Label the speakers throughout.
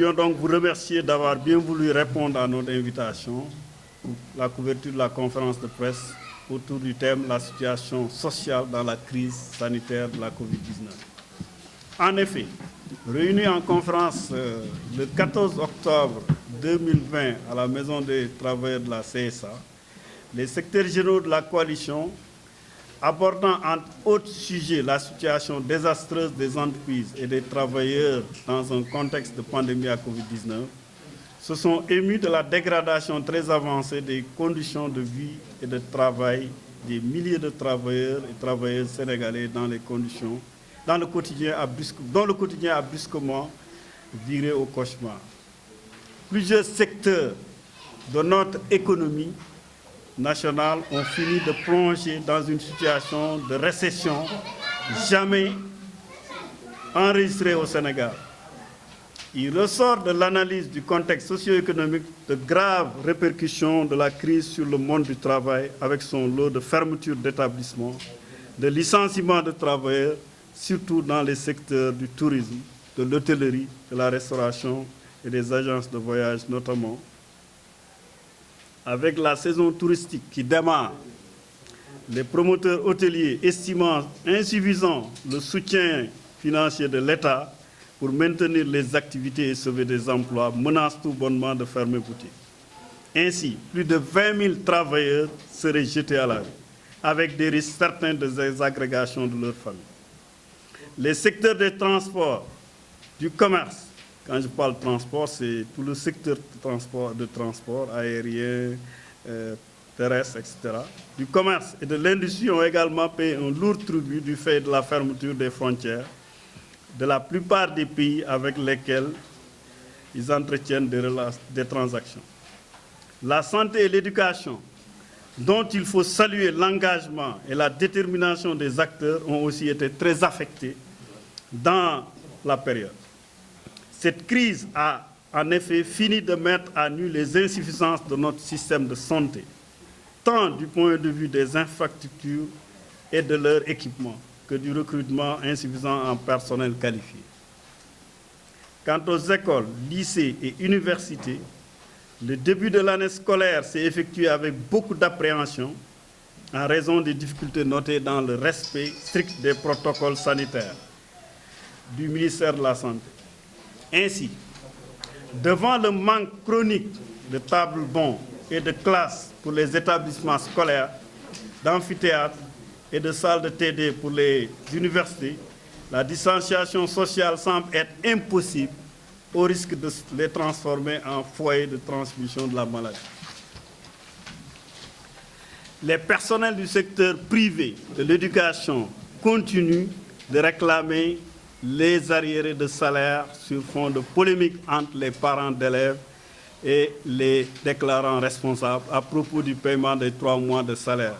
Speaker 1: voulions donc vous remercier d'avoir bien voulu répondre à notre invitation pour la couverture de la conférence de presse autour du thème « La situation sociale dans la crise sanitaire de la COVID-19 ». En effet, réunis en conférence le 14 octobre 2020 à la Maison des travailleurs de la CSA, les secrétaires généraux de la coalition, abordant entre autres sujets la situation désastreuse des entreprises et des travailleurs dans un contexte de pandémie à Covid-19, se sont émus de la dégradation très avancée des conditions de vie et de travail des milliers de travailleurs et travailleuses sénégalais dont le quotidien a brusquement viré au cauchemar. Plusieurs secteurs de notre économie nationale ont fini de plonger dans une situation de récession jamais enregistrée au Sénégal. Il ressort de l'analyse du contexte socio-économique de graves répercussions de la crise sur le monde du travail avec son lot de fermetures d'établissements, de licenciements de travailleurs, surtout dans les secteurs du tourisme, de l'hôtellerie, de la restauration et des agences de voyage notamment. Avec la saison touristique qui démarre, les promoteurs hôteliers estimant insuffisant le soutien financier de l'État pour maintenir les activités et sauver des emplois menacent tout bonnement de fermer boutique. Ainsi, plus de 20 000 travailleurs seraient jetés à la rue, avec des risques certains de désagrégation de leur famille. Les secteurs des transports, du commerce, quand je parle de transport, c'est tout le secteur de transport aérien, terrestre, etc. Du commerce et de l'industrie ont également payé un lourd tribut du fait de la fermeture des frontières de la plupart des pays avec lesquels ils entretiennent des transactions. La santé et l'éducation, dont il faut saluer l'engagement et la détermination des acteurs, ont aussi été très affectés dans la période. Cette crise a en effet fini de mettre à nu les insuffisances de notre système de santé, tant du point de vue des infrastructures et de leur équipement que du recrutement insuffisant en personnel qualifié. Quant aux écoles, lycées et universités, le début de l'année scolaire s'est effectué avec beaucoup d'appréhension en raison des difficultés notées dans le respect strict des protocoles sanitaires du ministère de la Santé. Ainsi, devant le manque chronique de tables bancs et de classes pour les établissements scolaires, d'amphithéâtres et de salles de TD pour les universités, la distanciation sociale semble être impossible au risque de les transformer en foyers de transmission de la maladie. Les personnels du secteur privé de l'éducation continuent de réclamer les arriérés de salaire sur fond de polémique entre les parents d'élèves et les déclarants responsables à propos du paiement des 3 mois de salaire,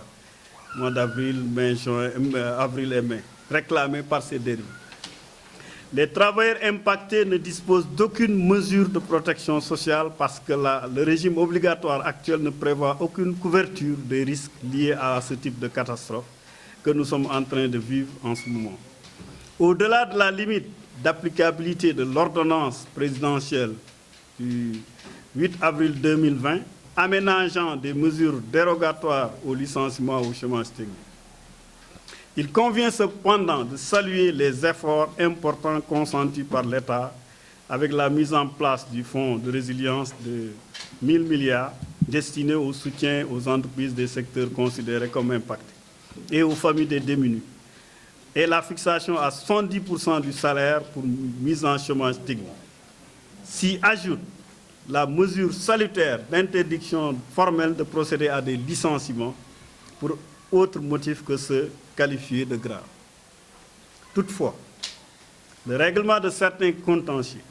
Speaker 1: mois d'avril, mai, juin, avril et mai, réclamés par ces derniers. Les travailleurs impactés ne disposent d'aucune mesure de protection sociale parce que le régime obligatoire actuel ne prévoit aucune couverture des risques liés à ce type de catastrophe que nous sommes en train de vivre en ce moment. Au-delà de la limite d'applicabilité de l'ordonnance présidentielle du 8 avril 2020, aménageant des mesures dérogatoires au licenciement ou au chômage technique, il convient cependant de saluer les efforts importants consentis par l'État avec la mise en place du fonds de résilience de 1 000 milliards destiné au soutien aux entreprises des secteurs considérés comme impactés et aux familles des démunis, et la fixation à 70% du salaire pour mise en chômage technique. S'y ajoute la mesure salutaire d'interdiction formelle de procéder à des licenciements pour autre motif que ceux qualifiés de graves. Toutefois, le règlement de certains contentieux,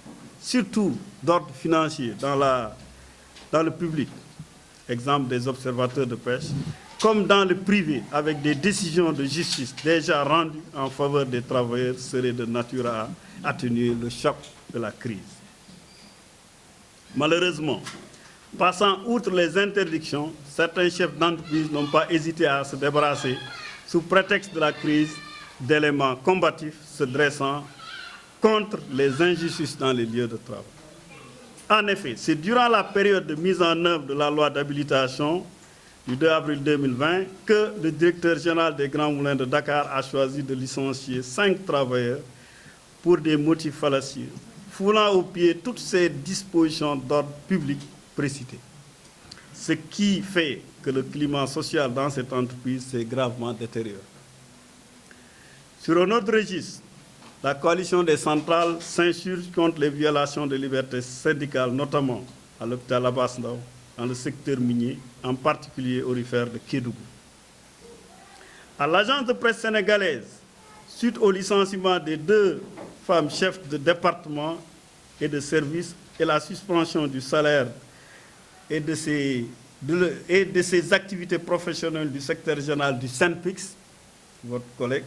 Speaker 1: surtout d'ordre financier dans le public, exemple des observateurs de pêche, comme dans le privé, avec des décisions de justice déjà rendues en faveur des travailleurs, serait de nature à atténuer le choc de la crise. Malheureusement, passant outre les interdictions, certains chefs d'entreprise n'ont pas hésité à se débarrasser, sous prétexte de la crise, d'éléments combatifs se dressant contre les injustices dans les lieux de travail. En effet, c'est durant la période de mise en œuvre de la loi d'habilitation du 2 avril 2020 que le directeur général des Grands Moulins de Dakar a choisi de licencier 5 travailleurs pour des motifs fallacieux, foulant aux pieds toutes ces dispositions d'ordre public précitées. Ce qui fait que le climat social dans cette entreprise s'est gravement détérioré. Sur un autre registre, la coalition des centrales s'insurge contre les violations des libertés syndicales, notamment à l'hôpital Abass Ndao, dans le secteur minier, en particulier aurifère de Kédougou. À l'agence de presse sénégalaise, suite au licenciement des 2 femmes chefs de département et de service et la suspension du salaire et de ses activités professionnelles du secrétaire général du SYNPICS, votre collègue,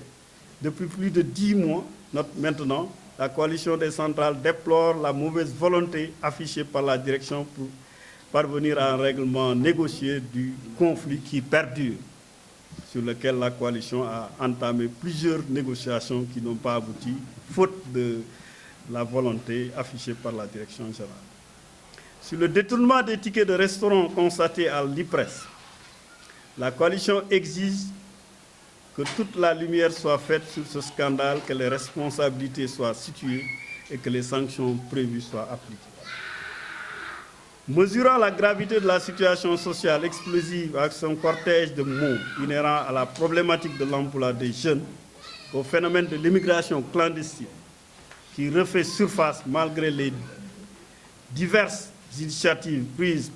Speaker 1: depuis plus de 10 mois, maintenant, la coalition des centrales déplore la mauvaise volonté affichée par la direction pour parvenir à un règlement négocié du conflit qui perdure, sur lequel la coalition a entamé plusieurs négociations qui n'ont pas abouti, faute de la volonté affichée par la direction générale. Sur le détournement des tickets de restaurant constaté à l'IPRES, la coalition exige que toute la lumière soit faite sur ce scandale, que les responsabilités soient situées et que les sanctions prévues soient appliquées. Mesurant la gravité de la situation sociale explosive avec son cortège de mots inhérents à la problématique de l'emploi des jeunes, au phénomène de l'immigration clandestine qui refait surface malgré les diverses initiatives prises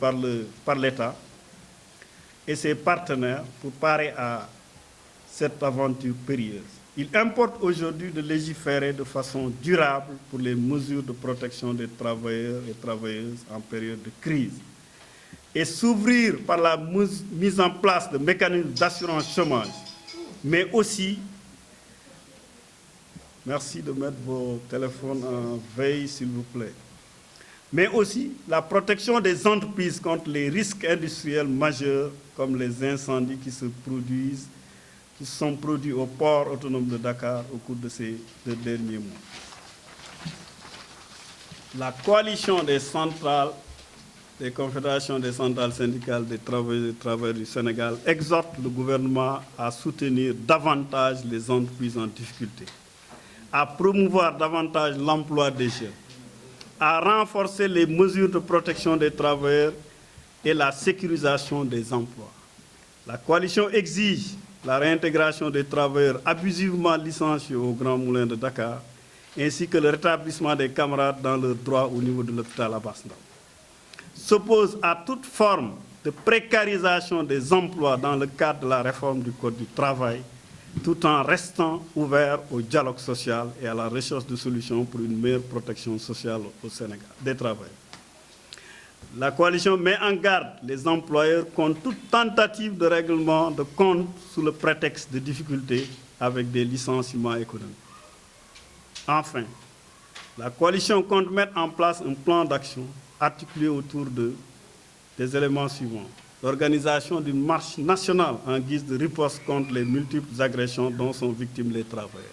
Speaker 1: par l'État et ses partenaires pour parer à cette aventure périlleuse. Il importe aujourd'hui de légiférer de façon durable pour les mesures de protection des travailleurs et travailleuses en période de crise et s'ouvrir par la mise en place de mécanismes d'assurance chômage, mais aussi, merci de mettre vos téléphones en veille s'il vous plaît, mais aussi la protection des entreprises contre les risques industriels majeurs comme les incendies qui sont produits au port autonome de Dakar au cours de ces 2 derniers mois. La coalition des centrales, des confédérations des centrales syndicales des travailleurs du Sénégal exhorte le gouvernement à soutenir davantage les entreprises en difficulté, à promouvoir davantage l'emploi des jeunes, à renforcer les mesures de protection des travailleurs et la sécurisation des emplois. La coalition exige la réintégration des travailleurs abusivement licenciés au Grand Moulin de Dakar, ainsi que le rétablissement des camarades dans leurs droits au niveau de l'hôpital Abass Ndao. S'oppose à toute forme de précarisation des emplois dans le cadre de la réforme du Code du travail, tout en restant ouvert au dialogue social et à la recherche de solutions pour une meilleure protection sociale au Sénégal des travailleurs. La coalition met en garde les employeurs contre toute tentative de règlement de compte sous le prétexte de difficultés avec des licenciements économiques. Enfin, la coalition compte mettre en place un plan d'action articulé autour des éléments suivants. L'organisation d'une marche nationale en guise de riposte contre les multiples agressions dont sont victimes les travailleurs.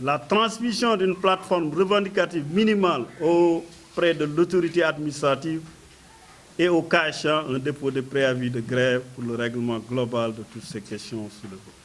Speaker 1: La transmission d'une plateforme revendicative minimale auprès de l'autorité administrative et au cas échéant un dépôt de préavis de grève pour le règlement global de toutes ces questions soulevées.